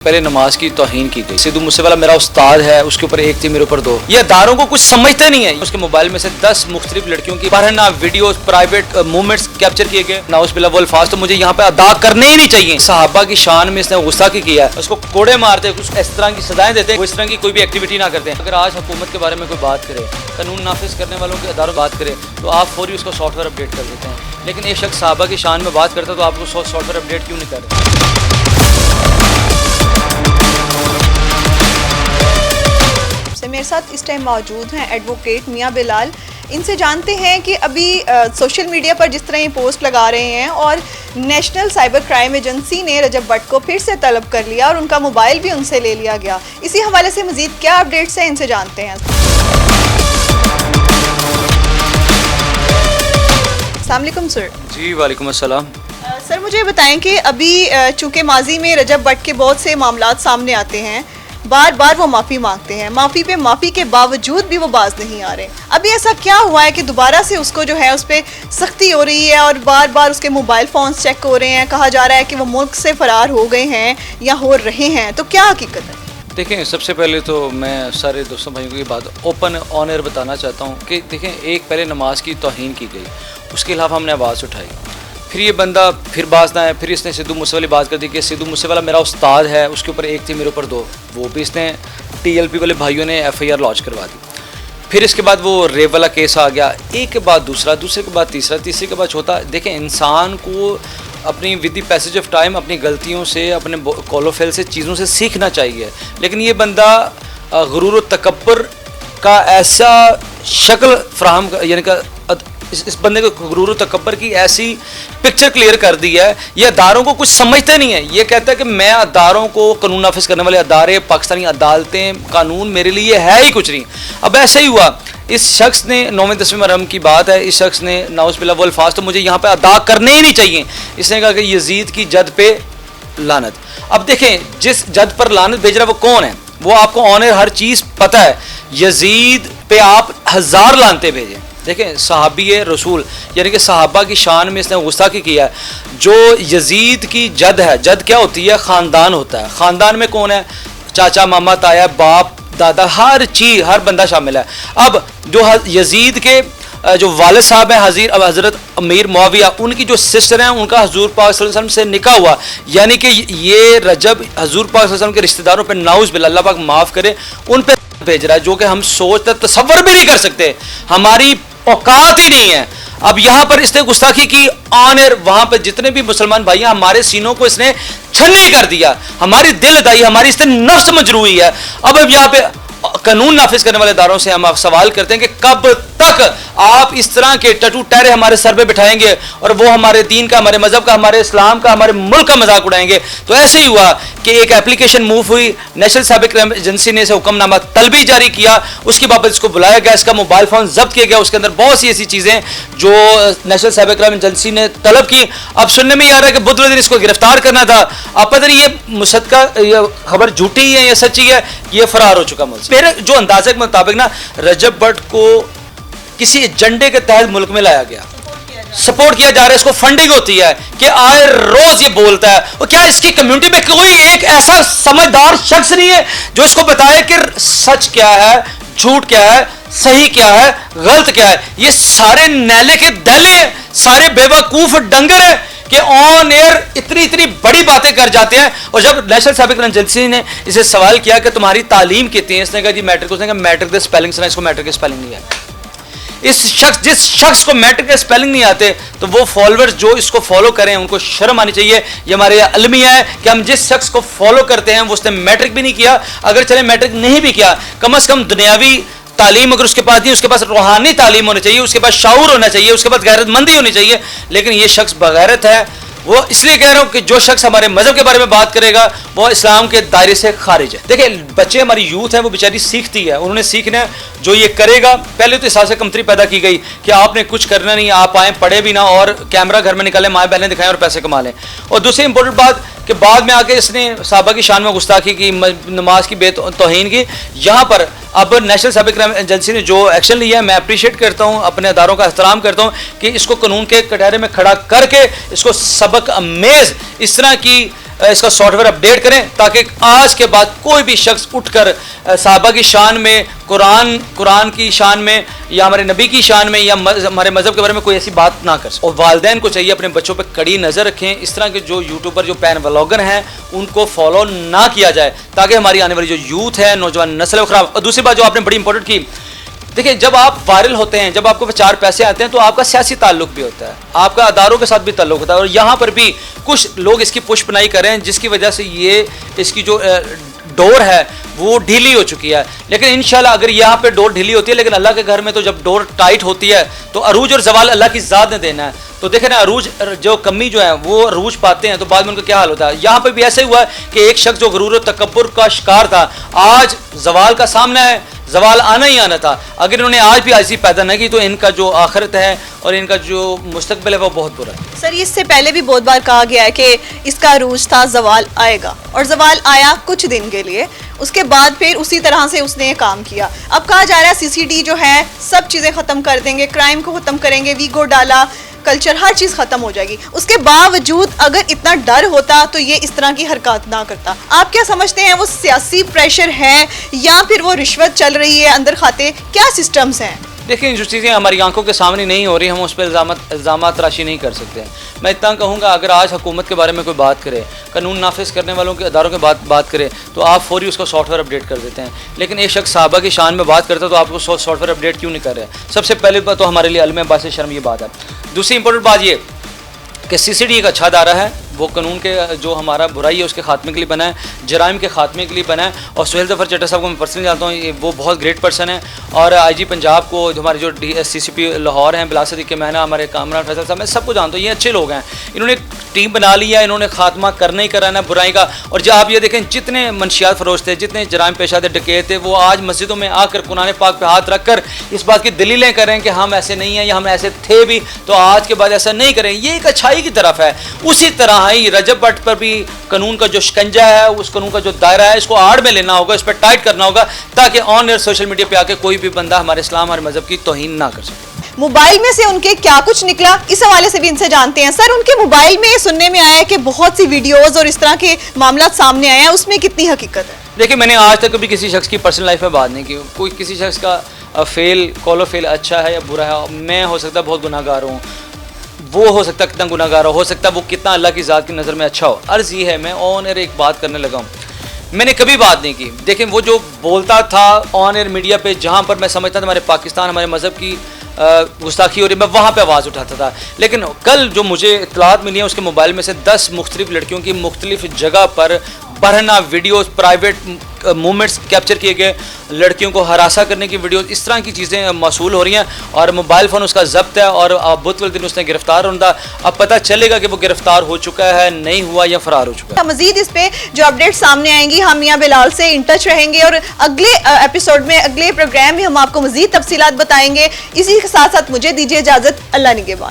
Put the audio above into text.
पहले नमाज की तौहीन की गई। सिद्धू मूसेवाला मेरा उस्ताद है, उसके ऊपर एक थी, मेरे ऊपर दो। ये अदारों को कुछ समझते नहीं है। उसके मोबाइल में से 10 मुख्तलिफ लड़कियों की पढ़ना वीडियोस प्राइवेट मूवमेंट्स कैप्चर किए गए। नाउज़ बिल्लाह वल फास्ट, तो मुझे यहाँ पे अदा करने ही नहीं चाहिए। सहाबा की शान में इसने गुस्सा की किया है, उसको कोड़े मारते, कुछ इस तरह की सजाएं देते, वो इस तरह की कोई भी एक्टिविटी ना करते। अगर आज हुकूमत के बारे में कोई बात करे, कानून नाफिज करने वालों के अदारों बात करे, तो आप फौरी उसका सॉफ्टवेयर अपडेट कर देते हैं। लेकिन एक शख्स सहाबा की शान में बात करता है तो आप उसको सॉफ्टवेयर अपडेट क्यों नहीं कर रहे? मेरे साथ इस टाइम मौजूद हैं एडवोकेट मियां बिलाल। इनसे जानते हैं कि अभी सोशल मीडिया पर जिस तरह ये पोस्ट लगा रहे हैं और नेशनल साइबर क्राइम एजेंसी ने रजब भट्ट को फिर से तलब कर लिया और उनका मोबाइल भी उनसे ले लिया गया। इसी हवाले से मज़ीद क्या अपडेट्स हैं, इनसे जानते हैं। अस्सलाम वालेकुम सर। जी वालेकुम अस्सलाम। सर मुझे बताएं कि अभी चूँकि माजी में रजब भट्ट के बहुत से मामलात सामने आते हैं, बार बार वो माफ़ी मांगते हैं, माफ़ी पे माफ़ी के बावजूद भी वो बाज नहीं आ रहे। अभी ऐसा क्या हुआ है कि दोबारा से उसको जो है उस पर सख्ती हो रही है और बार बार उसके मोबाइल फ़ोन्स चेक हो रहे हैं, कहा जा रहा है कि वो मुल्क से फ़रार हो गए हैं या हो रहे हैं, तो क्या हकीकत है? देखें, सबसे पहले तो मैं सारे दोस्तों भाइयों की बात ओपन ऑन एयर बताना चाहता हूँ कि देखें, एक पहले नमाज की तौहीन की गई, उसके खिलाफ हमने आवाज़ उठाई, फिर ये बंदा फिर बाज ना है, फिर इसने सिद्धू मूसेवाला बात कर दी कि सिद्धू मूसेवाला मेरा उस्ताद है, उसके ऊपर एक थी, मेरे ऊपर दो। वो भी इसने TLP वाले भाइयों ने FIR लॉन्च करवा दी। फिर इसके बाद वो रेप वाला केस आ गया, एक के बाद दूसरा, दूसरे के बाद तीसरा, तीसरे के बाद चौथा। देखें, इंसान को अपनी with the passage of time अपनी गलतियों से, अपने कॉलोफेल से, चीज़ों से सीखना चाहिए। लेकिन ये बंदा गुरूर व तकब्बुर का ऐसा शक्ल फ्राहम, यानी कि इस बंदे को गुरूर तकब्बर की ऐसी पिक्चर क्लियर कर दी है। ये अदारों को कुछ समझते नहीं है। ये कहता है कि मैं अदारों को, कानून नाफिज करने वाले अदारे, पाकिस्तानी अदालतें, कानून मेरे लिए है ही कुछ नहीं। अब ऐसा ही हुआ, इस शख्स ने 9वें 10वें मुहर्रम की बात है, इस शख्स ने नाउज़ बिल्लाह वल फास्ट, तो मुझे यहाँ पे अदा करने ही नहीं चाहिए। इसने कहा कि यजीद की जद पे लानत। अब देखें, जिस जद पर लानत भेज रहा है वो कौन है, वो आपको ऑनर हर चीज़ पता है। यजीद पे आप 1000 लानतें भेजें। देखें, सहाबी रसूल, यानी कि सहाबा की शान में इसने गुस्सा की किया है। जो यजीद की जद है, जद क्या होती है? ख़ानदान होता है। ख़ानदान में कौन है? चाचा, मामा, ताया, बाप, दादा, हर चीज़, हर बंदा शामिल है। अब जो यजीद के जो वालिद साहब हैं, हज़रत अमीर मुआविया, उनकी जो सिस्टर हैं, उनका हजूर पाक सल्लल्लाहु अलैहि वसल्लम से निकाह हुआ, यानी कि ये रजब हजूर पाक सल्लल्लाहु अलैहि वसल्लम के रिश्तेदारों पर नाउज़ बिल्लाह, अल्लाह पाक माफ़ करे, उन पर भेज रहा है, जो कि हम सोचते तसव्वुर भी नहीं कर सकते, हमारी औकात ही नहीं है। अब यहाँ पर इसने गुस्ताखी की ऑनर, वहाँ पर जितने भी मुसलमान भाई हैं, हमारे सीनों को इसने छन्नी कर दिया, हमारी दिल दाई, हमारी इसने नफ्स मजरूई है। अब यहाँ पे कानून नाफिज करने वाले इदारों से हम आप सवाल करते हैं कि कब तक आप इस तरह के टटू टहरे हमारे सर पे बिठाएंगे और वो हमारे दीन का, हमारे मजहब का, हमारे इस्लाम का, हमारे मुल्क का मजाक उड़ाएंगे। तो ऐसे ही हुआ कि एक एप्लीकेशन मूव हुई, नेशनल साइबर क्राइम एजेंसी ने इसे हुक्मनामा तलबी जारी किया, उसकी बाबत इसको बुलाया गया, इसका मोबाइल फ़ोन जब्त किया गया, उसके अंदर बहुत सी ऐसी चीज़ें जो नेशनल साइबर क्राइम एजेंसी ने तलब की। अब सुनने में आ रहा है कि बुधवार दिन इसको गिरफ्तार करना था। अब पता नहीं ये मुसद्दका, ये खबर झूठी है या सच्ची है, ये फरार हो चुका मुल्क। मेरे जो अंदाजे के मुताबिक ना, रजब भट्ट को किसी एजेंडे के तहत मुल्क में लाया गया, सपोर्ट किया जा रहा है, इसको फंडिंग होती है कि आए रोज ये बोलता है। और क्या इसकी कम्युनिटी में कोई एक ऐसा समझदार शख्स नहीं है जो इसको बताए कि सच क्या है, झूठ क्या है, सही क्या है, गलत क्या है? ये सारे नैले के दहले हैं, सारे बेवकूफ डंगर हैं कि ऑन एयर इतनी इतनी बड़ी बातें कर जाते हैं। और जब नेशनल साइबर क्राइम एजेंसी ने इसे सवाल किया कि तुम्हारी तालीम कितनी है, इसने कहा जी मैट्रिक। उसने कहा मैट्रिक के स्पेलिंग सुना, इसको मैट्रिक के स्पेलिंग नहीं है। जिस शख्स को मैट्रिक के स्पेलिंग नहीं आते, तो वो फॉलोअर्स जो इसको फॉलो करें उनको शर्म आनी चाहिए। ये हमारे अलमिया है कि हम जिस शख्स को फॉलो करते हैं वो उसने मैट्रिक भी नहीं किया, अगर चले मैट्रिक नहीं भी किया, कम से कम दुनियावी तालीम अगर उसके पास नहीं, उसके पास रूहानी तालीम होनी चाहिए, उसके पास शाऊर होना चाहिए, उसके पास गैरतमंदी होनी चाहिए। लेकिन ये शख्स बगैरत है। वो इसलिए कह रहा हूँ कि जो शख्स हमारे मजहब के बारे में बात करेगा वो इस्लाम के दायरे से खारिज है। देखिए, बच्चे, हमारी यूथ है, वो बेचारी सीखती है, उन्होंने सीखना है। जो ये करेगा, पहले तो इस हिसाब से कमतरी पैदा की गई कि आपने कुछ करना नहीं, आप आए, पढ़े भी ना और कैमरा घर में निकालें, माएँ बहनें दिखाएं और पैसे कमा लें। और दूसरी इंपॉर्टेंट बात कि बाद में आके इसने सहाबा की शान में गुस्ताखी की, नमाज की बेतौहीन की। यहाँ पर اب نیشنل سائبر کرائم ایجنسی نے جو ایکشن لیا ہے میں اپریشیٹ کرتا ہوں, اپنے اداروں کا احترام کرتا ہوں کہ اس کو قانون کے کٹہرے میں کھڑا کر کے اس کو سبق امیز اس طرح کی اس کا سافٹ ویئر اپڈیٹ کریں تاکہ آج کے بعد کوئی بھی شخص اٹھ کر صحابہ کی شان میں, قرآن کی شان میں یا ہمارے نبی کی شان میں یا ہمارے مذہب کے بارے میں کوئی ایسی بات نہ کر سکے. اور والدین کو چاہیے اپنے بچوں پہ کڑی نظر رکھیں, اس طرح کے جو یوٹیوبر جو پین ولاگر ہیں ان کو فالو نہ کیا جائے تاکہ ہماری آنے والی جو یوتھ ہے, نوجوان نسل ہے وہ خراب. اور دوسری بات جو آپ نے بڑی امپورٹنٹ کی, دیکھیں جب آپ وائرل ہوتے ہیں, جب آپ کو 4 پیسے آتے ہیں تو آپ کا سیاسی تعلق بھی ہوتا ہے, آپ کا اداروں کے ساتھ بھی تعلق ہوتا ہے, اور یہاں پر بھی کچھ لوگ اس کی پش پنائی کر رہے ہیں جس کی وجہ سے یہ اس کی جو ڈور ہے وہ ڈھیلی ہو چکی ہے. لیکن انشاءاللہ اگر یہاں پہ ڈور ڈھیلی ہوتی ہے, لیکن اللہ کے گھر میں تو جب ڈور ٹائٹ ہوتی ہے تو عروج اور زوال اللہ کی ذات نے دینا ہے. تو دیکھیں نا عروج جو کمی جو ہے وہ عروج پاتے ہیں تو بعد میں ان کا کیا حال ہوتا ہے. یہاں پہ بھی ایسے ہوا ہے کہ ایک شخص جو غرور و تکبر کا شکار تھا آج زوال کا سامنا ہے, زوال آنا ہی آنا تھا. اگر انہوں نے آج بھی عاجزی پیدا نہ کی تو ان کا جو آخرت ہے اور ان کا جو مستقبل ہے وہ بہت برا ہے. سر اس سے پہلے بھی بہت بار کہا گیا ہے کہ اس کا عروج تھا, زوال آئے گا, اور زوال آیا کچھ دن کے لیے, اس کے بعد پھر اسی طرح سے اس نے یہ کام کیا. اب کہا جا رہا ہے CCD جو ہے سب چیزیں ختم کر دیں گے, کرائم کو ختم کریں گے, ویگو ڈالا, کلچر, ہر چیز ختم ہو جائے گی. اس کے باوجود اگر اتنا ڈر ہوتا تو یہ اس طرح کی حرکات نہ کرتا. آپ کیا سمجھتے ہیں, وہ سیاسی پریشر ہے یا پھر وہ رشوت چل رہی ہے اندر کھاتے, کیا سسٹمز ہیں؟ دیکھیں جو چیزیں ہماری آنکھوں کے سامنے نہیں ہو رہی ہم اس پہ الزامات تراشی نہیں کر سکتے. میں اتنا کہوں گا اگر آج حکومت کے بارے میں کوئی بات کرے, قانون نافذ کرنے والوں کے اداروں کے بات کرے تو آپ فوری اس کو سافٹ ویئر اپڈیٹ کر دیتے ہیں. لیکن ایک شخص صحابہ کی شان میں بات کرتا ہے تو آپ کو سافٹ ویئر اپڈیٹ کیوں نہیں کر رہے؟ سب سے پہلے تو ہمارے لیے علم باعث شرم یہ بات ہے. دوسری امپورٹنٹ بات یہ کہ CCD ایک اچھا ادارہ ہے, وہ قانون کے جو ہمارا برائی ہے اس کے خاتمے کے لیے بنا ہے, جرائم کے خاتمے کے لیے بنا ہے. اور سہیل ظفر چٹا صاحب کو میں پرسنلی جانتا ہوں, وہ بہت گریٹ پرسن ہے. اور IG پنجاب کو ہمارے جو CCP لاہور ہیں بلا صدیق مہنا, ہمارے کامران فیصل صاحب, میں سب کو جانتا ہوں, یہ اچھے لوگ ہیں. انہوں نے ٹیم بنا لیا, انہوں نے خاتمہ کرنا ہی کرانا برائی کا. اور جب آپ یہ دیکھیں جتنے منشیات فروش تھے, جتنے جرائم پیشہ تھے, ڈکیت تھے, وہ آج مسجدوں میں آ کر قرآن پاک پہ ہاتھ رکھ کر اس بات کی دلیلیں کریں کہ ہم ایسے نہیں ہیں یا ہم ایسے تھے بھی تو آج کے بعد ایسا نہیں کریں. یہ ایک اچھائی کی طرف ہے. اسی طرح ہی رجب بٹ پر بھی قانون کا جو شکنجہ ہے, اس قانون کا جو دائرہ ہے, اس کو آڑ میں لینا ہوگا, اس پہ ٹائٹ کرنا ہوگا تاکہ آن ایئر سوشل میڈیا پہ آ کے کوئی بھی بندہ ہمارے اسلام, ہمارے مذہب کی توہین نہ کر سکے. موبائل میں سے ان کے کیا کچھ نکلا, اس حوالے سے بھی ان سے جانتے ہیں. سر ان کے موبائل میں سننے میں آیا ہے کہ بہت سی ویڈیوز اور اس طرح کے معاملات سامنے آئے ہیں, اس میں کتنی حقیقت ہے؟ دیکھیں میں نے آج تک کبھی کسی شخص کی پرسنل لائف میں بات نہیں کی. کوئی کسی شخص کا کال و فیل اچھا ہے یا برا ہے, میں ہو سکتا ہے بہت گناہ گار ہوں, وہ ہو سکتا ہے کتنا گناہ گار ہو سکتا ہے وہ کتنا اللہ کی ذات کی نظر میں اچھا ہو. عرض یہ ہے میں آن ایئر ایک بات کرنے لگا ہوں, میں نے کبھی بات نہیں کی. دیکھیں وہ جو بولتا تھا آن ایئر میڈیا پہ, جہاں پر میں سمجھتا تھا ہمارے پاکستان, ہمارے مذہب کی گستاخی ہو رہی ہے, میں وہاں پہ آواز اٹھاتا تھا. لیکن کل جو مجھے اطلاعات ملی ہیں اس کے موبائل میں سے 10 مختلف لڑکیوں کی مختلف جگہ پر برہنہ ویڈیوز, پرائیویٹ مومنٹس کیپچر کیے گئے, لڑکیوں کو ہراساں کرنے کی ویڈیوز, اس طرح کی چیزیں موصول ہو رہی ہیں. اور موبائل فون اس کا ضبط ہے اور بدھ والے دن اس نے گرفتار ہونا. اب پتہ چلے گا کہ وہ گرفتار ہو چکا ہے, نہیں ہوا یا فرار ہو چکا ہے. مزید اس پہ جو اپڈیٹ سامنے آئیں گی ہم میاں بلال سے ان ٹچ رہیں گے, اور اگلے ایپیسوڈ میں, اگلے پروگرام میں ہم آپ کو مزید تفصیلات بتائیں گے. اسی کے ساتھ ساتھ مجھے دیجیے اجازت, اللہ نگہبان.